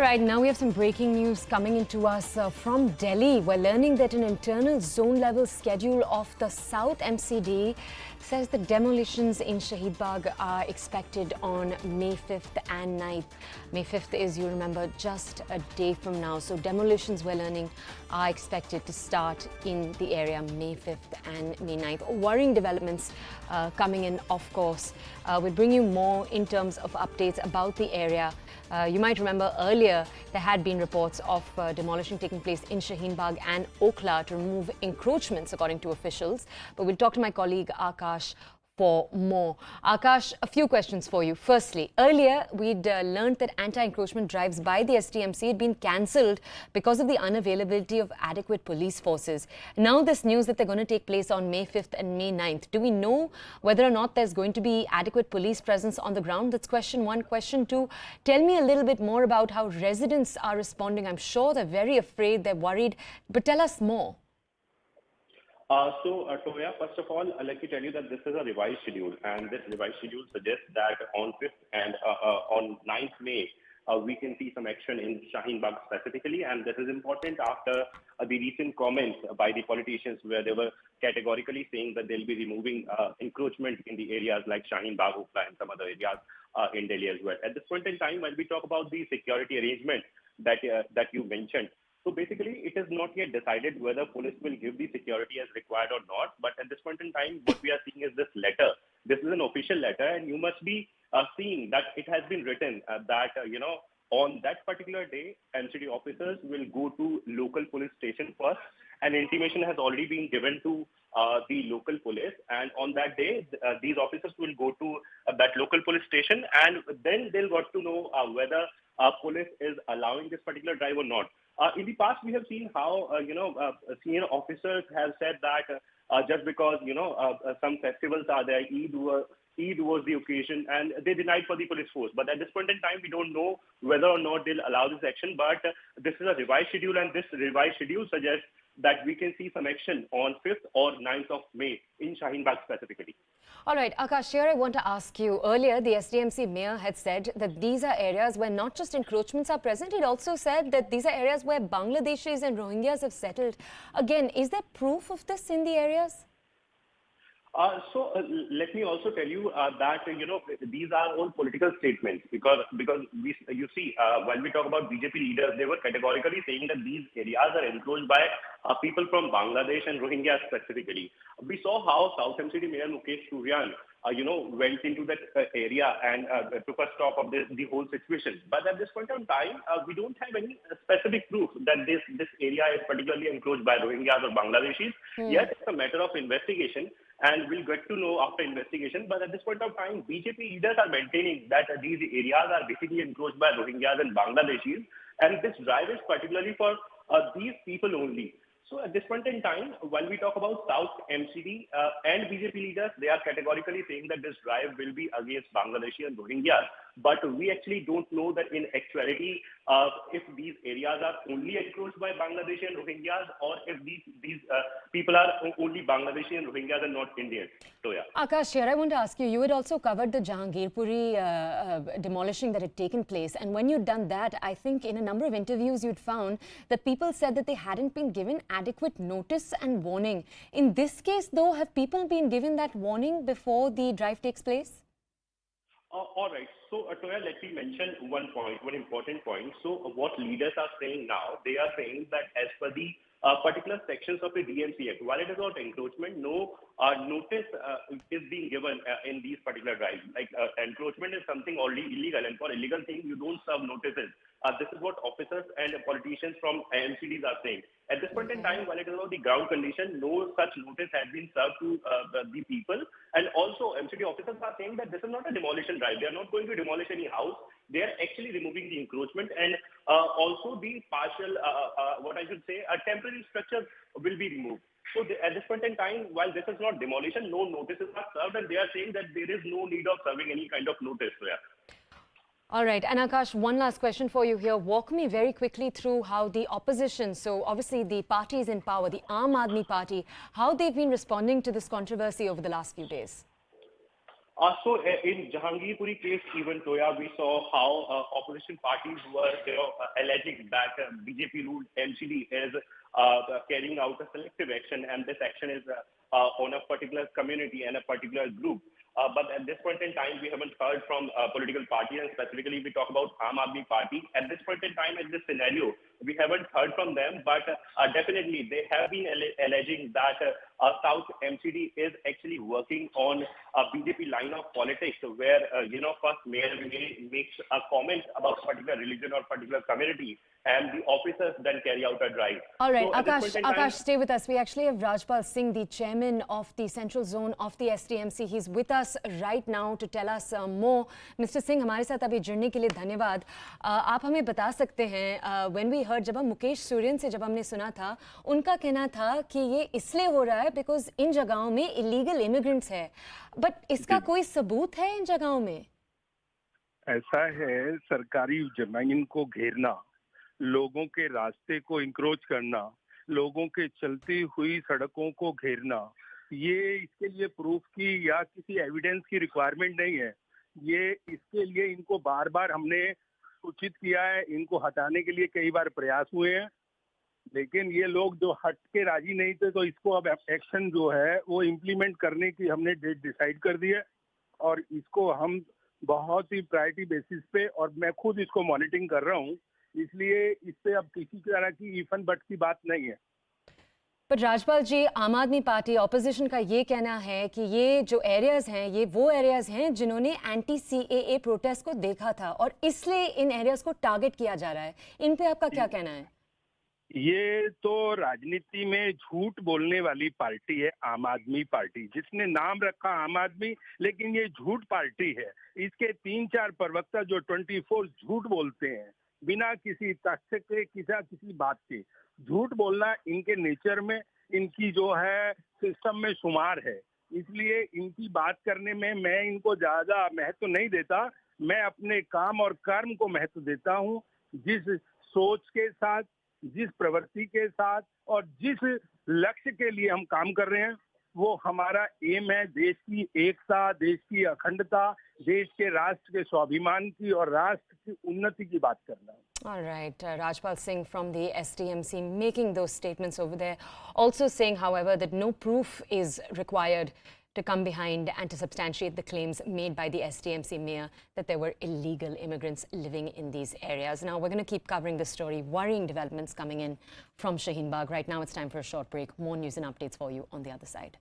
All right, now we have some breaking news coming into us from Delhi. We're learning that an internal zone-level schedule of the South MCD says the demolitions in Shaheen Bagh are expected on May 5th and 9th. May 5th is, you remember, just a day from now. So demolitions, we're learning, are expected to start in the area May 5th and May 9th. Worrying developments coming in, of course. We'll bring you more in terms of updates about the area. You might remember earlier there had been reports of demolition taking place in Shaheen Bagh and Okhla to remove encroachments, according to officials. But we'll talk to my colleague Akash for more. Akash, a few questions for you. Firstly, earlier we'd learned that anti-encroachment drives by the SDMC had been cancelled because of the unavailability of adequate police forces. Now this news that they're going to take place on May 5th and May 9th. Do we know whether or not there's going to be adequate police presence on the ground? That's question one. Question two, tell me a little bit more about how residents are responding. I'm sure they're very afraid, they're worried, but tell us more. Toya, first of all, let me tell you that this is a revised schedule, and this revised schedule suggests that on 5th and on 9th May, we can see some action in Shaheen Bagh specifically, and this is important after the recent comments by the politicians where they were categorically saying that they'll be removing encroachment in the areas like Shaheen Bagh, Okhla, and some other areas in Delhi as well. At this point in time, when we talk about the security arrangement that you mentioned, so basically, it is not yet decided whether police will give the security as required or not. But at this point in time, what we are seeing is this letter. This is an official letter, and you must be seeing that it has been written that, on that particular day, MCD officers will go to local police station first. An intimation has already been given to the local police. And on that day, these officers will go to that local police station, and then they'll got to know whether police is allowing this particular drive or not. In the past, we have seen how, senior officers have said that just because, some festivals are there, Eid was the occasion, and they denied for the police force. But at this point in time, we don't know whether or not they'll allow this action. But this is a revised schedule, and this revised schedule suggests that we can see some action on 5th or 9th of May in Shaheen Bagh specifically. All right, Akash, here I want to ask you, earlier the SDMC mayor had said that these are areas where not just encroachments are present, it also said that these are areas where Bangladeshis and Rohingyas have settled. Again, is there proof of this in the areas? Let me also tell you that, these are all political statements because you see, when we talk about BJP leaders, they were categorically saying that these areas are encroached by people from Bangladesh and Rohingya specifically. We saw how South MCD Mayor Mukesh Suryan, went into that area and took a stock of the whole situation. But at this point in time, we don't have any specific proof that this area is particularly encroached by Rohingyas or Bangladeshis. Yes, it's a matter of investigation, and we'll get to know after investigation. But at this point of time, BJP leaders are maintaining that these areas are basically encroached by Rohingyas and Bangladeshis, and this drive is particularly for these people only. So at this point in time, when we talk about South MCD and BJP leaders, they are categorically saying that this drive will be against Bangladeshi and Rohingyas. But we actually don't know that in actuality, if these areas are only encroached by Bangladeshi and Rohingyas, or if these people are only Bangladeshi and Rohingyas and not Indians. So yeah. Akash, here I want to ask you, you had also covered the Jahangirpuri demolishing that had taken place. And when you'd done that, I think in a number of interviews you'd found that people said that they hadn't been given adequate notice and warning. In this case, though, have people been given that warning before the drive takes place? All right. So, Toya, let me mention one important point. So, what leaders are saying now, they are saying that as per the particular sections of the DMC Act, while it is not encroachment, no notice is being given in these particular drives. Like encroachment is something already illegal, and for illegal things, you don't serve notices. This is what officers and politicians from MCDs are saying. At this point in time, while it is about the ground condition, no such notice has been served to the people. And also, MCD officers are saying that this is not a demolition drive. They are not going to demolish any house. They are actually removing the encroachment, and also the partial, what I should say, a temporary structure will be removed. So at this point in time, while this is not demolition, no notices are served, and they are saying that there is no need of serving any kind of notice there. All right. And Akash, one last question for you here. Walk me very quickly through how the opposition, so obviously the parties in power, the Aam Aadmi Party, how they've been responding to this controversy over the last few days. In Jahangirpuri case, even Toya, we saw how opposition parties were, alleging that BJP-ruled MCD is carrying out a selective action, and this action is on a particular community and a particular group. But at this point in time, we haven't heard from political parties, and specifically we talk about Aam Aadmi Party. At this point in time, in this scenario, we haven't heard from them, but definitely they have been alleging that South MCD is actually working on a BJP line of politics where, first mayor makes a comment about a particular religion or particular community, and the officers then carry out a drive. All right, so Akash, stay with us. We actually have Rajpal Singh, the chairman of the Central Zone of the SDMC. He's with us right now to tell us more. Mr. Singh, हमारे साथ अभी जुड़ने के लिए धन्यवाद. आप हमें बता सकते हैं, when we heard, जब हम मुकेश सूर्यन से जब हमने सुना था, उनका कहना था कि ये इसलिए हो रहा है बिकॉज इन जगहों में इलीगल इमिग्रेंट्स है. बट इसका कोई सबूत है इन जगहों में? ऐसा है, सरकारी जमीन को घेरना, लोगों के रास्ते को इंक्रोच करना, लोगों के चलती हुई सड़कों को घेरना, ये इसके लिए प्रूफ की या किसी एविडेंस की रिक्वायरमेंट नहीं है. ये इसके लिए इनको बार बार हमने सूचित किया है, इनको हटाने के लिए कई बार प्रयास हुए हैं, लेकिन ये लोग जो हट के राजी नहीं थे, तो इसको अब एक्शन जो है वो इम्प्लीमेंट करने की हमने डेट डिसाइड कर दी है, और इसको हम बहुत ही प्रायोरिटी बेसिस पे, और मैं खुद इसको मॉनिटरिंग कर रहा हूँ, इसलिए इस पे अब किसी तरह की इफन बट की बात नहीं है. पर राजपाल जी, आम आदमी पार्टी ऑपोजिशन का ये कहना है कि ये जो एरियाज हैं, ये वो एरियाज हैं जिन्होंने एंटी CAA प्रोटेस्ट को देखा था और इसलिए इन एरियाज को टारगेट किया जा रहा है. इन पे आपका क्या कहना है? ये तो राजनीति में झूठ बोलने वाली पार्टी है आम आदमी पार्टी, जिसने नाम रखा आम आदमी, लेकिन ये झूठ पार्टी है. इसके 3-4 प्रवक्ता जो 24 झूठ बोलते हैं बिना किसी तथ्य के, किसी बात के. झूठ बोलना इनके नेचर में, इनकी जो है सिस्टम में शुमार है, इसलिए इनकी बात करने में मैं इनको ज्यादा महत्व नहीं देता. मैं अपने काम और कर्म को महत्व देता हूँ. जिस सोच के साथ, जिस प्रवृत्ति के साथ और जिस लक्ष्य के लिए हम काम कर रहे हैं, वो हमारा एम है देश की एकता, देश की अखंडता, देश के राष्ट्र के स्वाभिमान की और राष्ट्र की उन्नति की बात करना. All right, Rajpal Singh from the SDMC making those statements over there, also saying, however, that no proof is required to come behind and to substantiate the claims made by the SDMC mayor that there were illegal immigrants living in these areas. Now, we're going to keep covering this story. Worrying developments coming in from Shaheen Bagh. Right now, it's time for a short break. More news and updates for you on the other side.